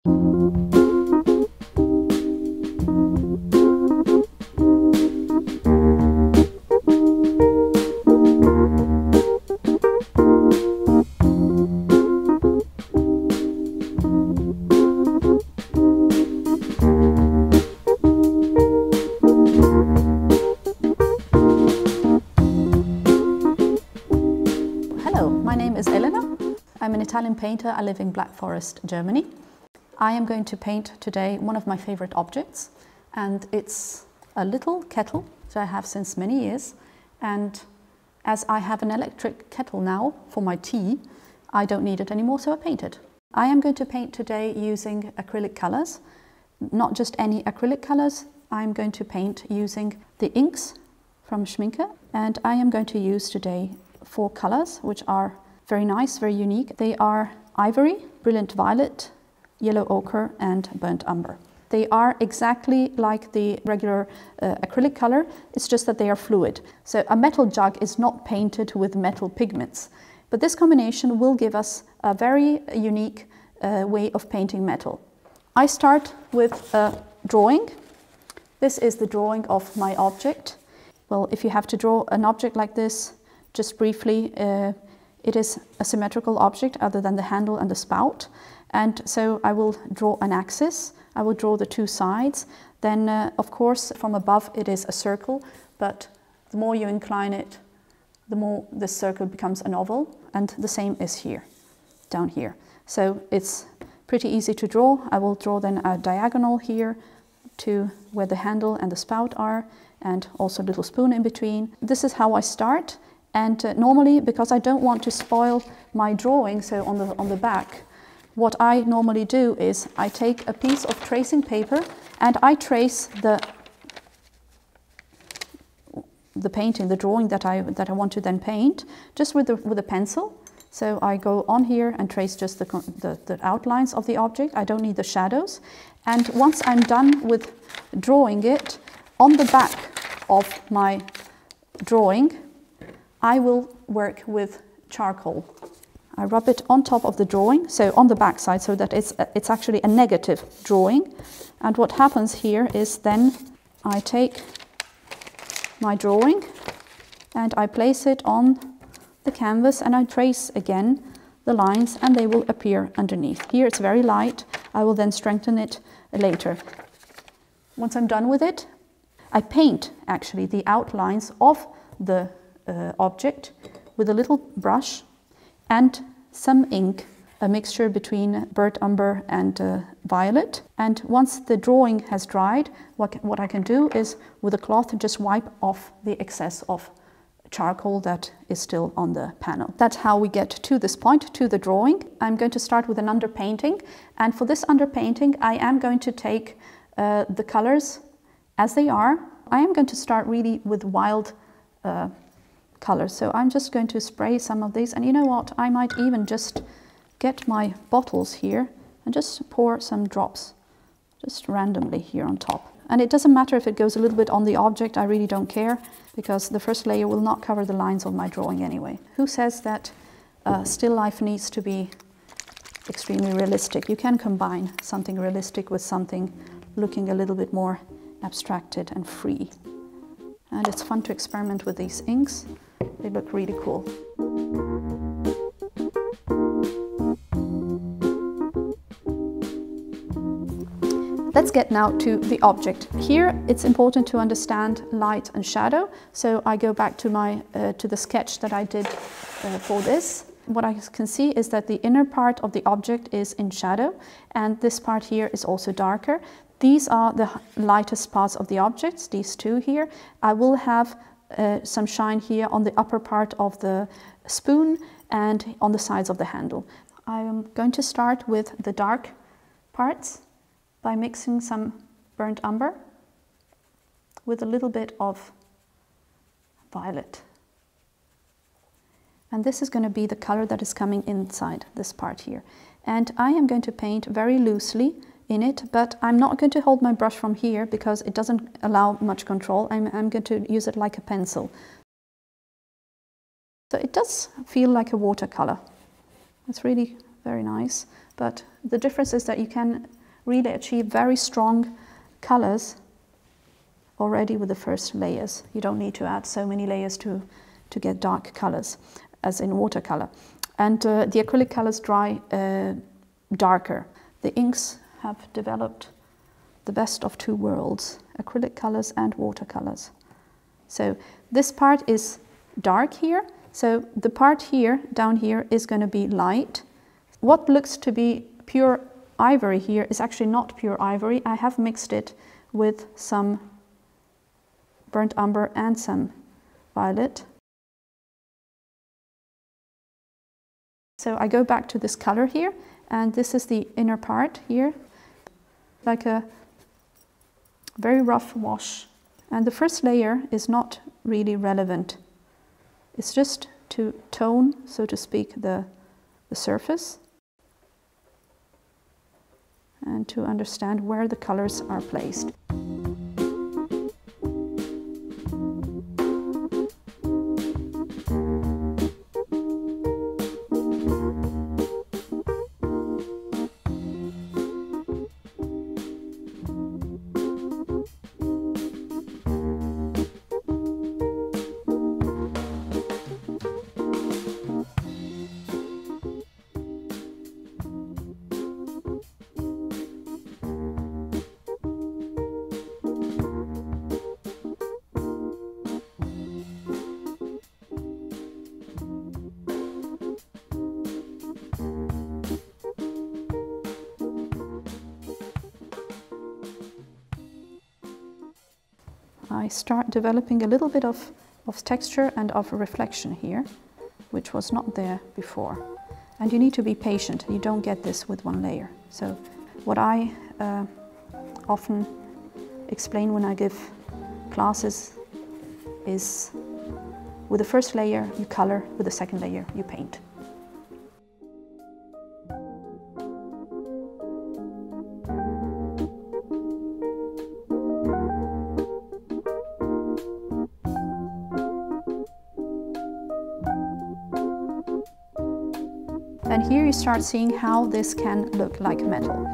My name is Elena. I'm an Italian painter. I live in Black Forest, Germany. I am going to paint today one of my favorite objects, and it's a little kettle that I have since many years. And as I have an electric kettle now for my tea, I don't need it anymore, so I paint it. I am going to paint today using acrylic colors, not just any acrylic colors. I'm going to paint using the inks from Schmincke, and I am going to use today 4 colors, which are very nice, very unique. They are ivory, brilliant violet, yellow ochre, and burnt umber. They are exactly like the regular acrylic color, it's just that they are fluid. So a metal jug is not painted with metal pigments, but this combination will give us a very unique way of painting metal. I start with a drawing. This is the drawing of my object. Well, if you have to draw an object like this, just briefly, it is a symmetrical object other than the handle and the spout. And so I will draw an axis. I will draw the 2 sides. Then, of course, from above it is a circle, but the more you incline it, the more this circle becomes an oval. And the same is here, down here. So it's pretty easy to draw. I will draw then a diagonal here to where the handle and the spout are, and also a little spoon in between. This is how I start. And normally, because I don't want to spoil my drawing, so on the back, what I normally do is I take a piece of tracing paper and I trace the painting, the drawing that I want to then paint, just with a pencil. So I go on here and trace just the outlines of the object. I don't need the shadows. And once I'm done with drawing it, on the back of my drawing, I will work with charcoal. I rub it on top of the drawing, so on the back side, so that it's actually a negative drawing. And what happens here is then I take my drawing and I place it on the canvas and I trace again the lines, and they will appear underneath. Here it's very light. I will then strengthen it later. Once I'm done with it, I paint actually the outlines of the object with a little brush and some ink, a mixture between burnt umber and violet. And once the drawing has dried, what I can do is with a cloth just wipe off the excess of charcoal that is still on the panel. That's how we get to this point, to the drawing. I'm going to start with an underpainting, and for this underpainting I am going to take the colors as they are. I am going to start really with wild colors. So I'm just going to spray some of these, and you know what, I might even just get my bottles here and just pour some drops just randomly here on top. And it doesn't matter if it goes a little bit on the object, I really don't care, because the first layer will not cover the lines of my drawing anyway. Who says that still life needs to be extremely realistic? You can combine something realistic with something looking a little bit more abstracted and free. And it's fun to experiment with these inks. They look really cool. Let's get now to the object. Here it's important to understand light and shadow. So I go back to to the sketch that I did for this. What I can see is that the inner part of the object is in shadow, and this part here is also darker. These are the lightest parts of the objects, these 2 here. I will have some shine here on the upper part of the spoon and on the sides of the handle. I am going to start with the dark parts by mixing some burnt umber with a little bit of violet. And this is going to be the color that is coming inside this part here. And I am going to paint very loosely in it, but I'm not going to hold my brush from here because it doesn't allow much control. I'm going to use it like a pencil. So it does feel like a watercolor. It's really very nice. But the difference is that you can really achieve very strong colors already with the first layers. You don't need to add so many layers to get dark colors as in watercolor. And the acrylic colors dry darker. The inks have developed the best of two worlds, acrylic colors and watercolors. So this part is dark here. So the part here, down here, is going to be light. What looks to be pure ivory here is actually not pure ivory. I have mixed it with some burnt umber and some violet. So I go back to this color here, and this is the inner part here, like a very rough wash. And the first layer is not really relevant. It's just to tone, so to speak, the surface and to understand where the colors are placed. I start developing a little bit of texture and of reflection here, which was not there before. And you need to be patient. You don't get this with one layer. So what I often explain when I give classes is with the first layer you color, with the second layer you paint. And here you start seeing how this can look like metal.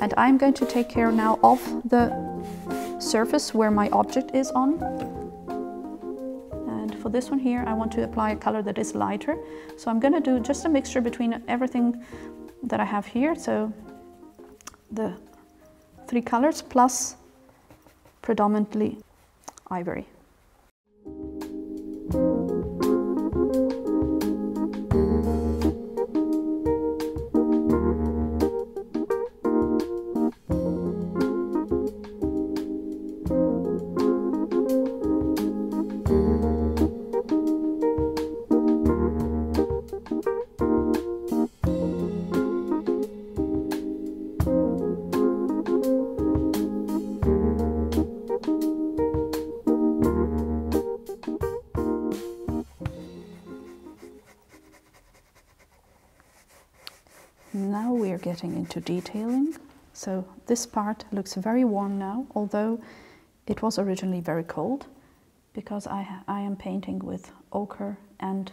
And I'm going to take care now of the surface where my object is on. And for this one here, I want to apply a color that is lighter. So I'm going to do just a mixture between everything that I have here. So the three colors plus predominantly ivory. Now we're getting into detailing. So this part looks very warm now, although it was originally very cold, because I am painting with ochre and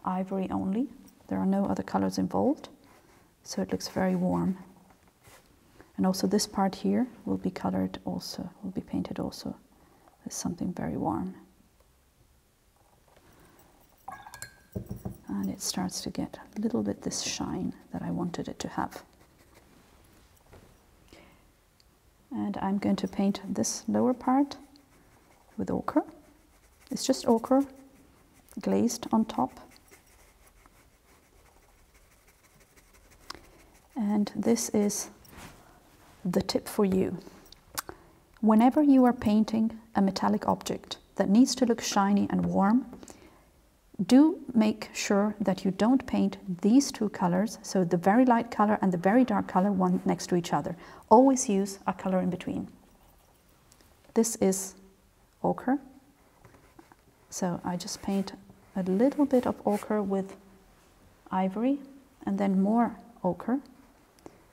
ivory only. There are no other colors involved, so it looks very warm. And also this part here will be colored also, will be painted also as something very warm. And it starts to get a little bit this shine that I wanted it to have. And I'm going to paint this lower part with ochre. It's just ochre glazed on top. And this is the tip for you. Whenever you are painting a metallic object that needs to look shiny and warm, do make sure that you don't paint these two colors, so the very light color and the very dark color, one next to each other. Always use a color in between. This is ochre. So I just paint a little bit of ochre with ivory and then more ochre.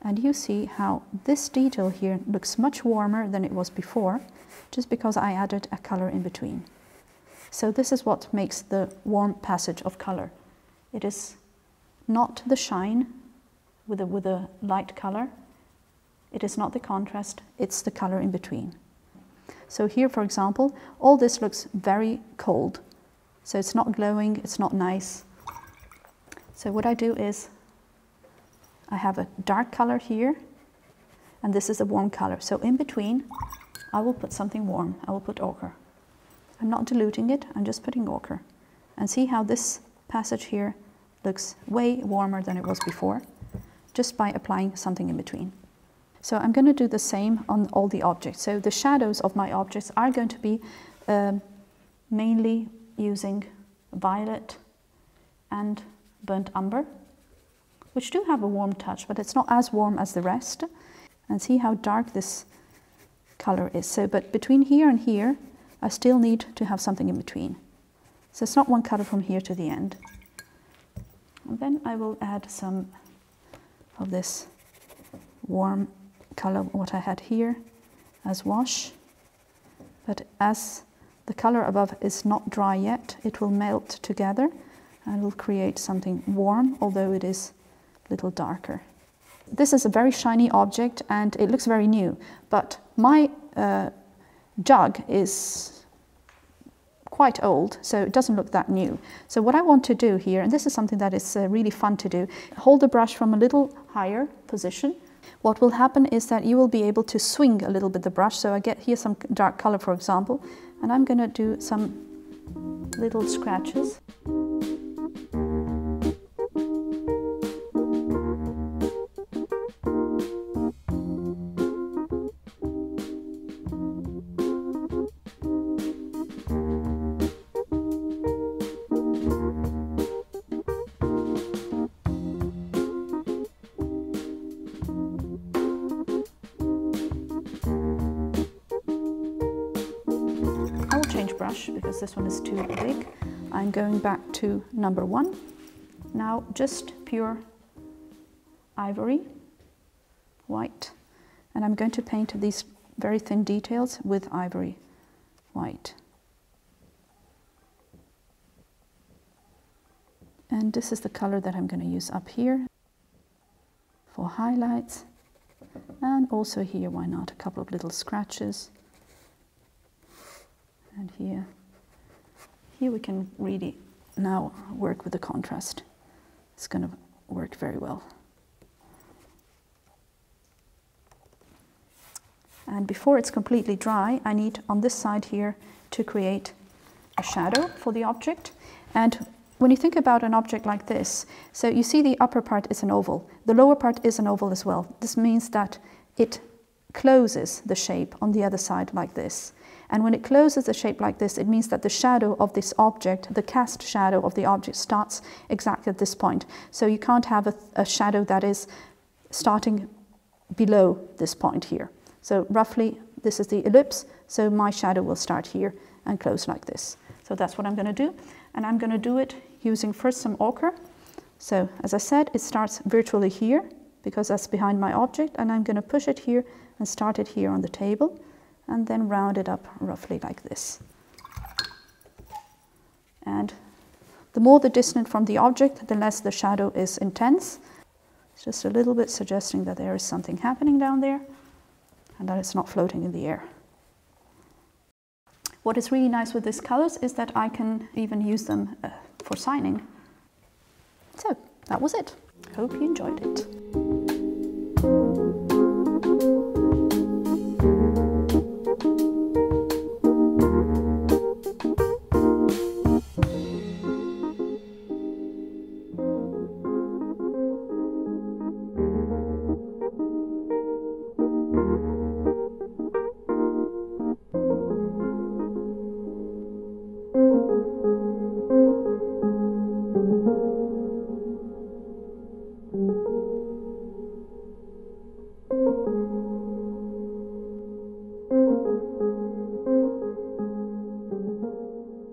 And you see how this detail here looks much warmer than it was before, just because I added a color in between. So this is what makes the warm passage of color. It is not the shine with a light color. It is not the contrast, it's the color in between. So here, for example, all this looks very cold. So it's not glowing, it's not nice. So what I do is, I have a dark color here, and this is a warm color. So in between, I will put something warm. I will put ochre. I'm not diluting it, I'm just putting ochre. And see how this passage here looks way warmer than it was before, just by applying something in between. So I'm going to do the same on all the objects. So the shadows of my objects are going to be mainly using violet and burnt umber, which do have a warm touch, but it's not as warm as the rest. And see how dark this color is. So, but between here and here, I still need to have something in between. So it's not one color from here to the end. And then I will add some of this warm color, what I had here, as wash. But as the color above is not dry yet, it will melt together and will create something warm, although it is a little darker. This is a very shiny object and it looks very new, but my jug is quite old, so it doesn't look that new. So what I want to do here, and this is something that is really fun to do, hold the brush from a little higher position. What will happen is that you will be able to swing a little bit the brush. So I get here some dark color, for example, and I'm going to do some little scratches. Because this one is too big. I'm going back to number 1. Now just pure ivory, white, and I'm going to paint these very thin details with ivory white. And this is the color that I'm going to use up here for highlights, and also here, why not, a couple of little scratches. And here we can really now work with the contrast. It's going to work very well. And before it's completely dry, I need on this side here to create a shadow for the object. And when you think about an object like this, so you see the upper part is an oval. The lower part is an oval as well. This means that it closes the shape on the other side like this. And when it closes the shape like this, it means that the shadow of this object, the cast shadow of the object, starts exactly at this point. So you can't have a shadow that is starting below this point here. So roughly, this is the ellipse, so my shadow will start here and close like this. So that's what I'm going to do. And I'm going to do it using first some ochre. So as I said, it starts virtually here, because that's behind my object, and I'm going to push it here and start it here on the table, and then round it up roughly like this. And the more the distance from the object, the less the shadow is intense. It's just a little bit suggesting that there is something happening down there and that it's not floating in the air. What is really nice with these colors is that I can even use them for signing. So that was it. Hope you enjoyed it.